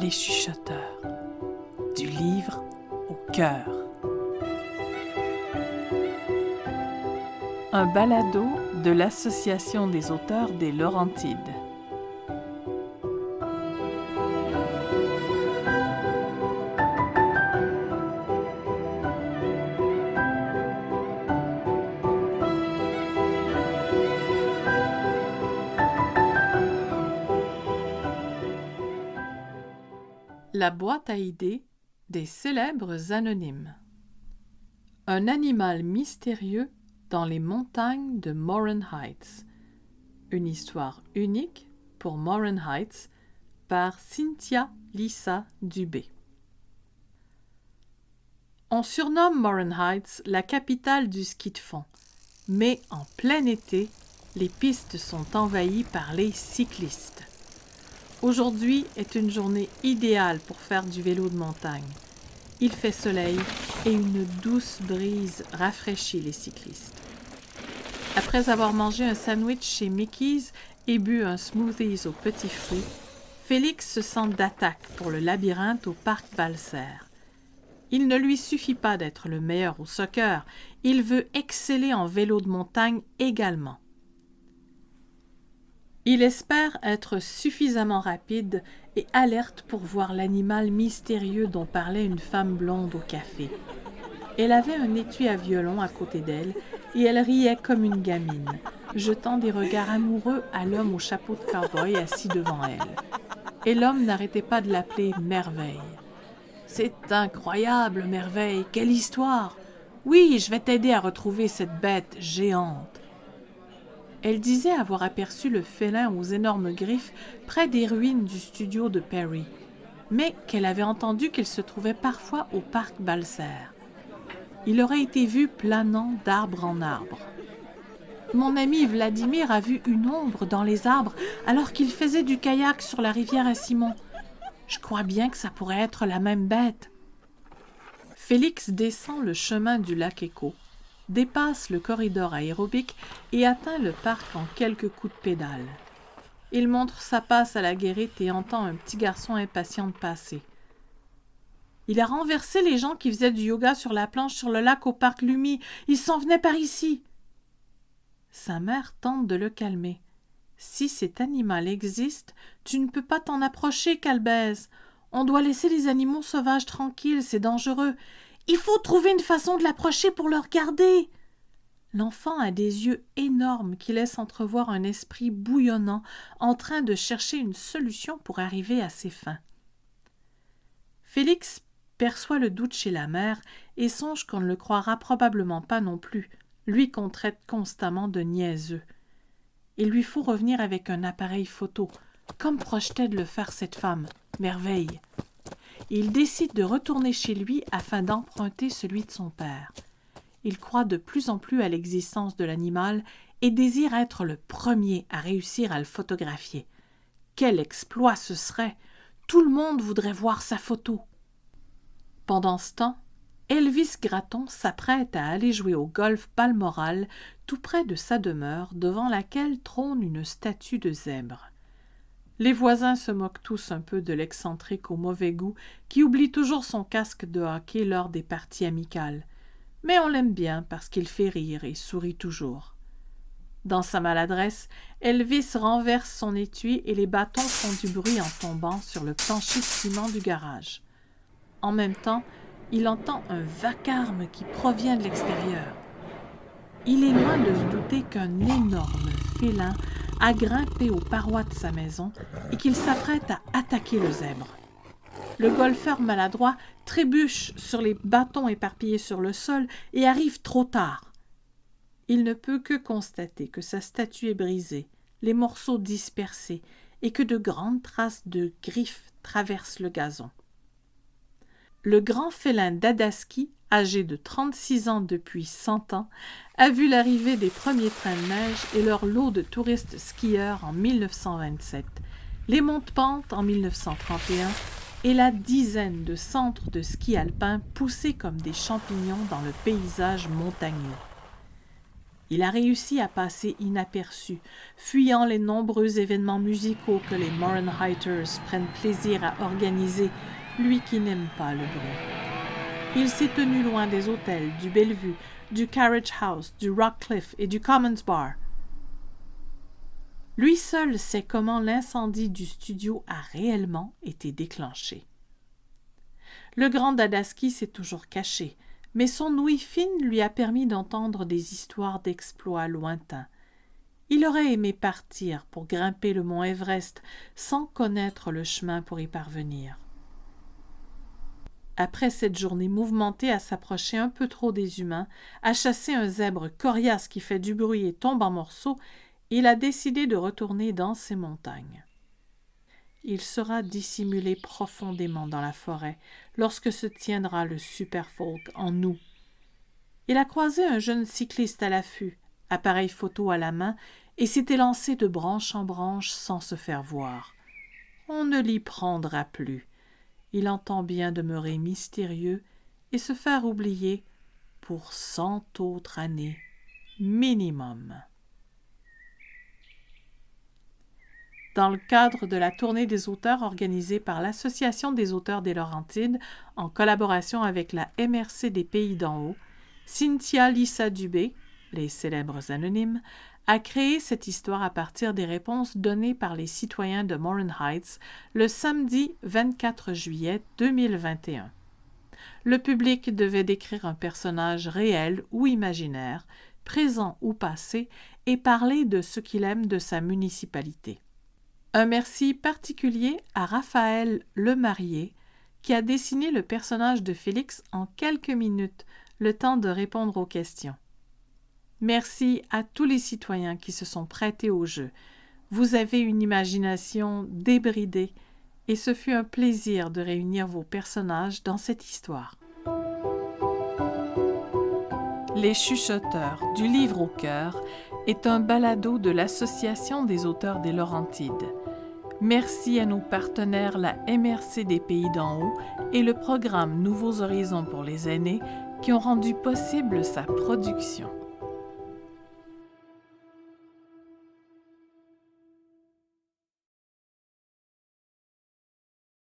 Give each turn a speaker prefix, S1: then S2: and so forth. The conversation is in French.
S1: les chuchoteurs, du livre au cœur. Un balado de l'Association des auteurs des Laurentides. La boîte à idées des célèbres anonymes. Un animal mystérieux dans les montagnes de Morin Heights. Une histoire unique pour Morin Heights par Cynthia Lisa Dubé. On surnomme Morin Heights la capitale du ski de fond, mais en plein été, les pistes sont envahies par les cyclistes. Aujourd'hui est une journée idéale pour faire du vélo de montagne. Il fait soleil et une douce brise rafraîchit les cyclistes. Après avoir mangé un sandwich chez Mickey's et bu un smoothie aux petits fruits, Félix se sent d'attaque pour le labyrinthe au parc Balser. Il ne lui suffit pas d'être le meilleur au soccer, il veut exceller en vélo de montagne également. Il espère être suffisamment rapide et alerte pour voir l'animal mystérieux dont parlait une femme blonde au café. Elle avait un étui à violon à côté d'elle et elle riait comme une gamine, jetant des regards amoureux à l'homme au chapeau de cow-boy assis devant elle. Et l'homme n'arrêtait pas de l'appeler Merveille. « C'est incroyable, Merveille, quelle histoire! Oui, je vais t'aider à retrouver cette bête géante. » Elle disait avoir aperçu le félin aux énormes griffes près des ruines du studio de Perry, mais qu'elle avait entendu qu'il se trouvait parfois au parc Balser. Il aurait été vu planant d'arbre en arbre. Mon ami Vladimir a vu une ombre dans les arbres alors qu'il faisait du kayak sur la rivière à Simon. Je crois bien que ça pourrait être la même bête. Félix descend le chemin du lac Écho, dépasse le corridor aérobique et atteint le parc en quelques coups de pédale. Il montre sa passe à la guérite et entend un petit garçon impatient de passer. Il a renversé les gens qui faisaient du yoga sur la planche sur le lac au parc Lumi. Ils s'en venaient par ici. Sa mère tente de le calmer. Si cet animal existe, tu ne peux pas t'en approcher, Calbèze. On doit laisser les animaux sauvages tranquilles, c'est dangereux. Il faut trouver une façon de l'approcher pour le regarder. L'enfant a des yeux énormes qui laissent entrevoir un esprit bouillonnant en train de chercher une solution pour arriver à ses fins. Félix perçoit le doute chez la mère et songe qu'on ne le croira probablement pas non plus, lui qu'on traite constamment de niaiseux. Il lui faut revenir avec un appareil photo, comme projetait de le faire cette femme, Merveille. Il décide de retourner chez lui afin d'emprunter celui de son père. Il croit de plus en plus à l'existence de l'animal et désire être le premier à réussir à le photographier. Quel exploit ce serait! Tout le monde voudrait voir sa photo. Pendant ce temps, Elvis Gratton s'apprête à aller jouer au golf Balmoral tout près de sa demeure devant laquelle trône une statue de zèbre. Les voisins se moquent tous un peu de l'excentrique au mauvais goût qui oublie toujours son casque de hockey lors des parties amicales. Mais on l'aime bien parce qu'il fait rire et sourit toujours. Dans sa maladresse, Elvis renverse son étui et les bâtons font du bruit en tombant sur le plancher de ciment du garage. En même temps, il entend un vacarme qui provient de l'extérieur. Il est loin de se douter qu'un énorme félin a grimpé aux parois de sa maison et qu'il s'apprête à attaquer le zèbre. Le golfeur maladroit trébuche sur les bâtons éparpillés sur le sol et arrive trop tard. Il ne peut que constater que sa statue est brisée, les morceaux dispersés et que de grandes traces de griffes traversent le gazon. Le grand félin d'Adaski, âgé de 36 ans depuis 100 ans, a vu l'arrivée des premiers trains de neige et leur lot de touristes skieurs en 1927, les monte-pentes en 1931 et la dizaine de centres de ski alpin poussés comme des champignons dans le paysage montagneux. Il a réussi à passer inaperçu, fuyant les nombreux événements musicaux que les Mohrenheiters prennent plaisir à organiser, lui qui n'aime pas le bruit. Il s'est tenu loin des hôtels, du Bellevue, du Carriage House, du Rockcliffe et du Commons Bar. Lui seul sait comment l'incendie du studio a réellement été déclenché. Le grand Dadaski s'est toujours caché, mais son ouïe fine lui a permis d'entendre des histoires d'exploits lointains. Il aurait aimé partir pour grimper le mont Everest sans connaître le chemin pour y parvenir. Après cette journée mouvementée à s'approcher un peu trop des humains, à chasser un zèbre coriace qui fait du bruit et tombe en morceaux, il a décidé de retourner dans ces montagnes. Il sera dissimulé profondément dans la forêt lorsque se tiendra le Superfolk en août. Il a croisé un jeune cycliste à l'affût, appareil photo à la main, et s'était lancé de branche en branche sans se faire voir. On ne l'y prendra plus. Il entend bien demeurer mystérieux et se faire oublier pour 100 autres années minimum. Dans le cadre de la tournée des auteurs organisée par l'Association des auteurs des Laurentides en collaboration avec la MRC des Pays d'en Haut, Cynthia Lissa Dubé, les célèbres anonymes, a créé cette histoire à partir des réponses données par les citoyens de Morin Heights le samedi 24 juillet 2021. Le public devait décrire un personnage réel ou imaginaire, présent ou passé, et parler de ce qu'il aime de sa municipalité. Un merci particulier à Raphaël Lemarié, qui a dessiné le personnage de Félix en quelques minutes, le temps de répondre aux questions. Merci à tous les citoyens qui se sont prêtés au jeu. Vous avez une imagination débridée et ce fut un plaisir de réunir vos personnages dans cette histoire. Les Chuchoteurs, du livre au cœur, est un balado de l'Association des auteurs des Laurentides. Merci à nos partenaires la MRC des Pays d'en Haut et le programme Nouveaux Horizons pour les aînés qui ont rendu possible sa production.